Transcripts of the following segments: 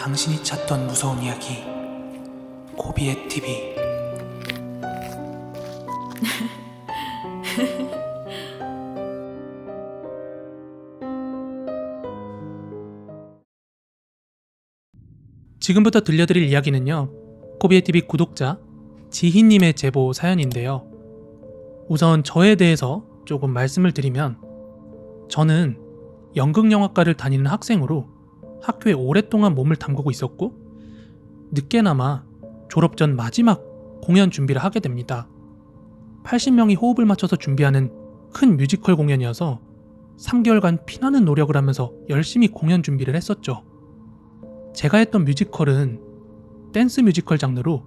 당신이 찾던 무서운 이야기 고비의 TV. 지금부터 들려드릴 이야기는요, 고비의 TV 구독자 지희님의 제보 사연인데요. 우선 저에 대해서 조금 말씀을 드리면, 저는 연극영화과를 다니는 학생으로 학교에 오랫동안 몸을 담그고 있었고, 늦게나마 졸업 전 마지막 공연 준비를 하게 됩니다. 80명이 호흡을 맞춰서 준비하는 큰 뮤지컬 공연이어서 3개월간 피나는 노력을 하면서 열심히 공연 준비를 했었죠. 제가 했던 뮤지컬은 댄스 뮤지컬 장르로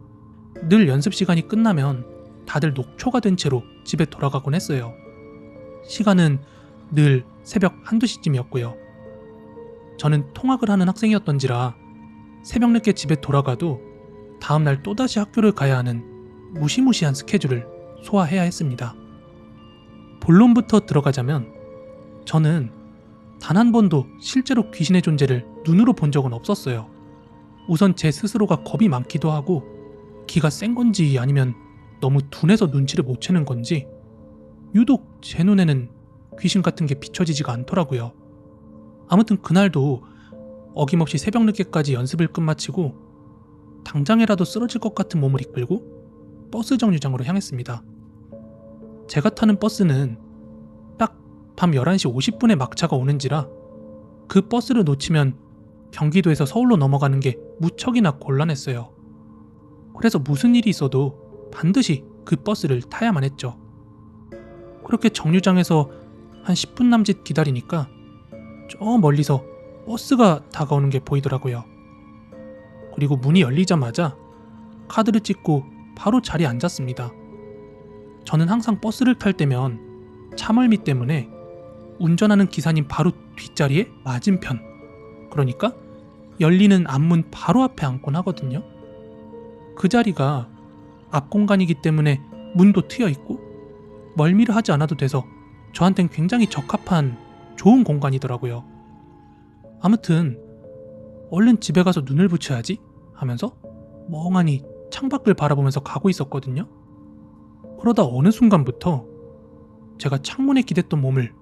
늘 연습 시간이 끝나면 다들 녹초가 된 채로 집에 돌아가곤 했어요. 시간은 늘 새벽 1~2시쯤이었고요. 저는 통학을 하는 학생이었던지라 새벽 늦게 집에 돌아가도 다음날 또다시 학교를 가야 하는 무시무시한 스케줄을 소화해야 했습니다. 본론부터 들어가자면, 저는 단 한 번도 실제로 귀신의 존재를 눈으로 본 적은 없었어요. 우선 제 스스로가 겁이 많기도 하고, 기가 센 건지 아니면 너무 둔해서 눈치를 못 채는 건지 유독 제 눈에는 귀신 같은 게 비춰지지가 않더라고요. 아무튼 그날도 어김없이 새벽 늦게까지 연습을 끝마치고 당장에라도 쓰러질 것 같은 몸을 이끌고 버스 정류장으로 향했습니다. 제가 타는 버스는 딱 밤 11시 50분에 막차가 오는지라 그 버스를 놓치면 경기도에서 서울로 넘어가는 게 무척이나 곤란했어요. 그래서 무슨 일이 있어도 반드시 그 버스를 타야만 했죠. 그렇게 정류장에서 한 10분 남짓 기다리니까 저 멀리서 버스가 다가오는 게 보이더라고요. 그리고 문이 열리자마자 카드를 찍고 바로 자리에 앉았습니다. 저는 항상 버스를 탈 때면 차멀미 때문에 운전하는 기사님 바로 뒷자리에 맞은편, 그러니까 열리는 앞문 바로 앞에 앉곤 하거든요. 그 자리가 앞 공간이기 때문에 문도 트여 있고 멀미를 하지 않아도 돼서 저한텐 굉장히 적합한 좋은 공간이더라고요. 아무튼 얼른 집에 가서 눈을 붙여야지 하면서 멍하니 창밖을 바라보면서 가고 있었거든요. 그러다 어느 순간부터 제가 창문에 기댔던 몸을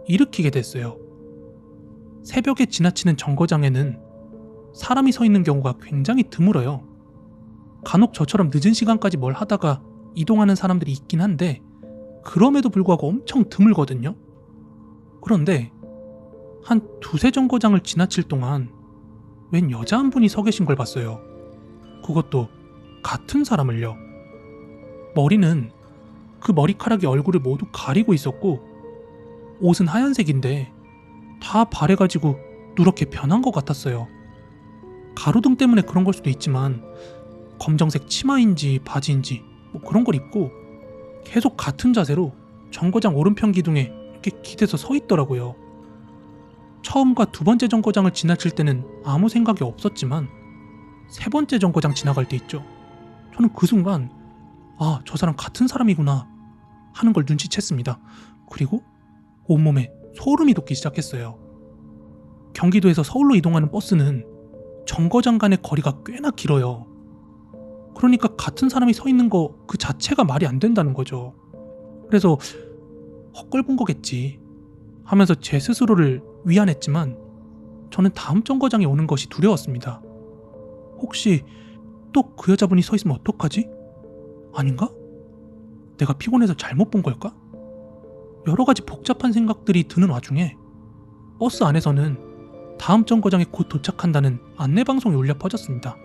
일으키게 됐어요. 새벽에 지나치는 정거장에는 사람이 서 있는 경우가 굉장히 드물어요. 간혹 저처럼 늦은 시간까지 뭘 하다가 이동하는 사람들이 있긴 한데 그럼에도 불구하고 엄청 드물거든요. 그런데 한 2~3 정거장을 지나칠 동안 웬 여자 한 분이 서 계신 걸 봤어요. 그것도 같은 사람을요. 머리는 그 머리카락이 얼굴을 모두 가리고 있었고, 옷은 하얀색인데 다 바래가지고 누렇게 변한 것 같았어요. 가로등 때문에 그런 걸 수도 있지만 검정색 치마인지 바지인지 뭐 그런 걸 입고 계속 같은 자세로 정거장 오른편 기둥에 이렇게 기대서 서 있더라고요. 처음과 2번째 정거장을 지나칠 때는 아무 생각이 없었지만 3번째 정거장 지나갈 때 있죠. 저는 그 순간 아, 저 사람 같은 사람이구나 하는 걸 눈치챘습니다. 그리고 온몸에 소름이 돋기 시작했어요. 경기도에서 서울로 이동하는 버스는 정거장 간의 거리가 꽤나 길어요. 그러니까 같은 사람이 서 있는 거 그 자체가 말이 안 된다는 거죠. 그래서 헛걸 본 거겠지 하면서 제 스스로를 위안했지만 저는 다음 정거장에 오는 것이 두려웠습니다. 혹시 또 그 여자분이 서 있으면 어떡하지? 아닌가? 내가 피곤해서 잘못 본 걸까? 여러 가지 복잡한 생각들이 드는 와중에 버스 안에서는 다음 정거장에 곧 도착한다는 안내방송이 울려 퍼졌습니다.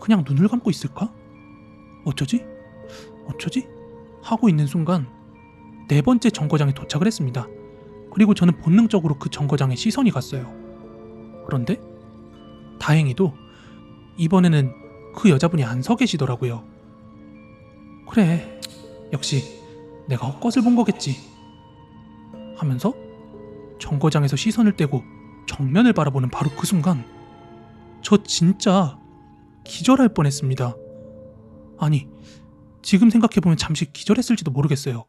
그냥 눈을 감고 있을까? 어쩌지? 하고 있는 순간 4번째 정거장에 도착을 했습니다. 그리고 저는 본능적으로 그 정거장에 시선이 갔어요. 그런데 다행히도 이번에는 그 여자분이 안 서 계시더라고요. 그래, 역시 내가 헛것을 본 거겠지 하면서 정거장에서 시선을 떼고 정면을 바라보는 바로 그 순간 저 진짜 기절할 뻔했습니다. 아니, 지금 생각해보면 잠시 기절했을지도 모르겠어요.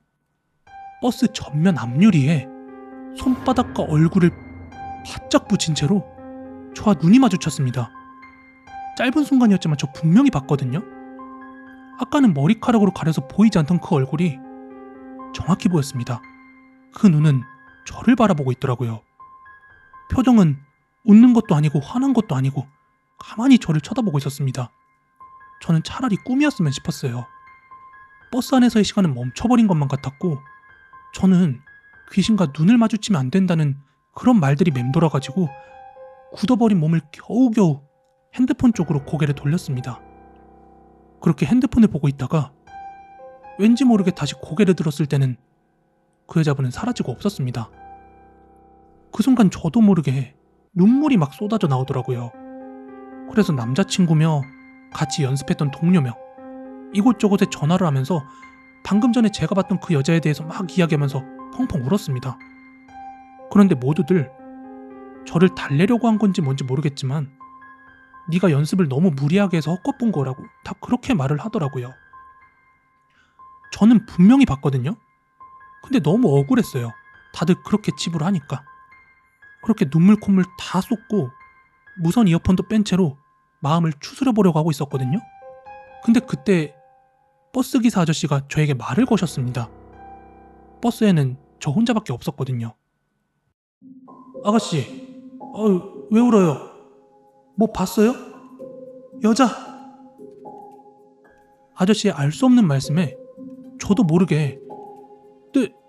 버스 전면 앞유리에 손바닥과 얼굴을 바짝 붙인 채로 저와 눈이 마주쳤습니다. 짧은 순간이었지만 저 분명히 봤거든요. 아까는 머리카락으로 가려서 보이지 않던 그 얼굴이 정확히 보였습니다. 그 눈은 저를 바라보고 있더라고요. 표정은 웃는 것도 아니고 화난 것도 아니고 가만히 저를 쳐다보고 있었습니다. 저는 차라리 꿈이었으면 싶었어요. 버스 안에서의 시간은 멈춰버린 것만 같았고 저는 귀신과 눈을 마주치면 안 된다는 그런 말들이 맴돌아가지고 굳어버린 몸을 겨우겨우 핸드폰 쪽으로 고개를 돌렸습니다. 그렇게 핸드폰을 보고 있다가 왠지 모르게 다시 고개를 들었을 때는 그 여자분은 사라지고 없었습니다. 그 순간 저도 모르게 눈물이 막 쏟아져 나오더라고요. 그래서 남자친구며 같이 연습했던 동료며 이곳저곳에 전화를 하면서 방금 전에 제가 봤던 그 여자에 대해서 막 이야기하면서 펑펑 울었습니다. 그런데 모두들 저를 달래려고 한 건지 뭔지 모르겠지만 네가 연습을 너무 무리하게 해서 헛것본 거라고 다 그렇게 말을 하더라고요. 저는 분명히 봤거든요. 근데 너무 억울했어요. 다들 그렇게 치부를 하니까. 그렇게 눈물 콧물 다 쏟고 무선 이어폰도 뺀 채로 마음을 추스려 보려고 하고 있었거든요. 근데 그때 버스기사 아저씨가 저에게 말을 거셨습니다. 버스에는 저 혼자밖에 없었거든요. 아가씨, 왜 울어요? 뭐 봤어요? 여자! 아저씨의 알 수 없는 말씀에 저도 모르게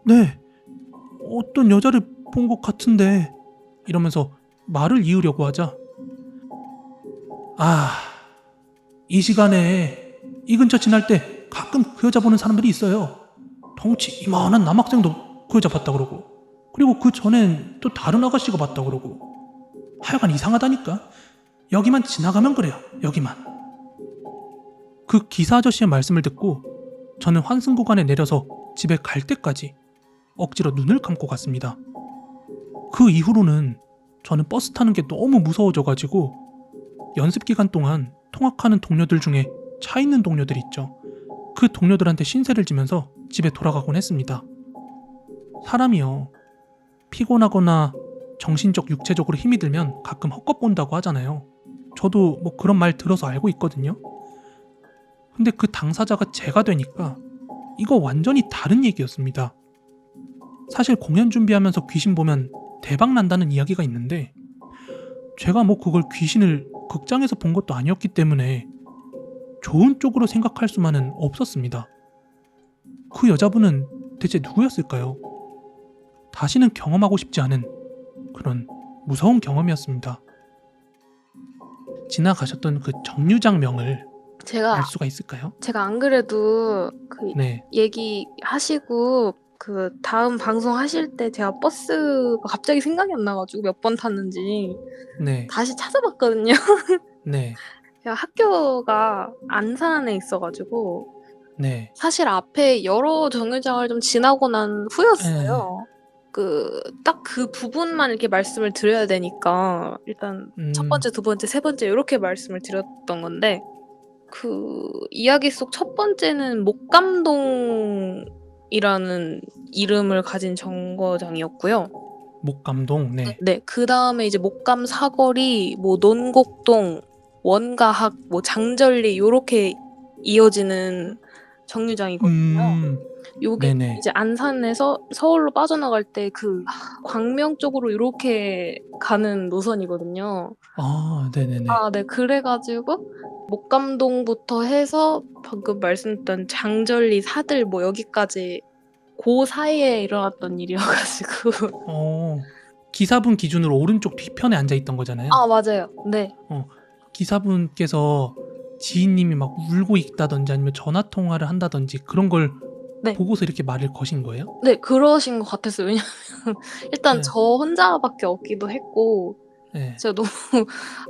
네, 어떤 여자를 본 것 같은데 이러면서 말을 이으려고 하자 이 시간에 이 근처 지날 때 가끔 그 여자 보는 사람들이 있어요. 덩치 이만한 남학생도 그 여자 봤다 그러고 그리고 그 전엔 또 다른 아가씨가 봤다 그러고 하여간 이상하다니까. 여기만 지나가면 그래요. 여기만. 그 기사 아저씨의 말씀을 듣고 저는 환승 구간에 내려서 집에 갈 때까지 억지로 눈을 감고 갔습니다. 그 이후로는 저는 버스 타는 게 너무 무서워져가지고 연습 기간 동안 통학하는 동료들 중에 차 있는 동료들 있죠. 그 동료들한테 신세를 지면서 집에 돌아가곤 했습니다. 사람이요, 피곤하거나 정신적 육체적으로 힘이 들면 가끔 헛것 본다고 하잖아요. 저도 뭐 그런 말 들어서 알고 있거든요. 근데 그 당사자가 제가 되니까 이거 완전히 다른 얘기였습니다. 사실 공연 준비하면서 귀신 보면 대박 난다는 이야기가 있는데 제가 뭐 그걸 귀신을 극장에서 본 것도 아니었기 때문에 좋은 쪽으로 생각할 수만은 없었습니다. 그 여자분은 대체 누구였을까요? 다시는 경험하고 싶지 않은 그런 무서운 경험이었습니다. 지나가셨던 그 정류장 명을 알 수가 있을까요? 제가 안 그래도 그 네, 얘기하시고 그 다음 방송 하실 때 제가 버스가 갑자기 생각이 안 나가지고 몇 번 탔는지 네, 다시 찾아봤거든요. 네, 제가 학교가 안산에 있어가지고 네, 사실 앞에 여러 정류장을 좀 지나고 난 에, 후였어요. 딱 그 부분만 이렇게 말씀을 드려야 되니까 일단 첫 번째, 두 번째, 세 번째 이렇게 말씀을 드렸던 건데 그 이야기 속 첫 번째는 목감동이라는 이름을 가진 정거장이었고요. 목감동, 네, 네, 그 다음에 이제 목감 사거리, 뭐 논곡동, 원가학, 뭐 장절리 요렇게 이어지는 정류장이거든요. 요게 네네, 이제 안산에서 서울로 빠져나갈 때 그 광명 쪽으로 요렇게 가는 노선이거든요. 네네네, 네. 그래가지고 목감동부터 해서 방금 말씀드렸던 장절리, 사들 뭐 여기까지 그 사이에 일어났던 일이어가지고 기사분 기준으로 오른쪽 뒤편에 앉아있던 거잖아요. 맞아요. 네. 기사분께서 지인님이 막 울고 있다든지 아니면 전화통화를 한다든지 그런 걸 네. 보고서 이렇게 말을 거신 거예요? 네, 그러신 것 같았어요. 왜냐면 일단 네. 저 혼자밖에 없기도 했고 네. 제가 너무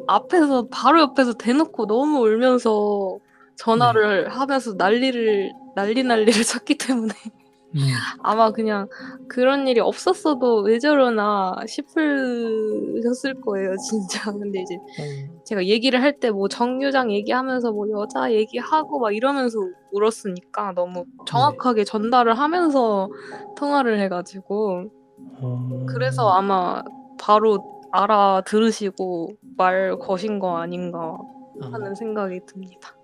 앞에서 바로 옆에서 대놓고 너무 울면서 전화를 하면서 난리를 쳤기 때문에 네. 아마 그냥 그런 일이 없었어도 왜 저러나 싶으셨을 거예요, 진짜. 근데 이제 제가 얘기를 할 때 뭐 정류장 얘기하면서 뭐 여자 얘기하고 막 이러면서 울었으니까 너무 정확하게 전달을 하면서 통화를 해가지고 그래서 아마 바로 알아들으시고 말 거신 거 아닌가 하는 어. 생각이 듭니다.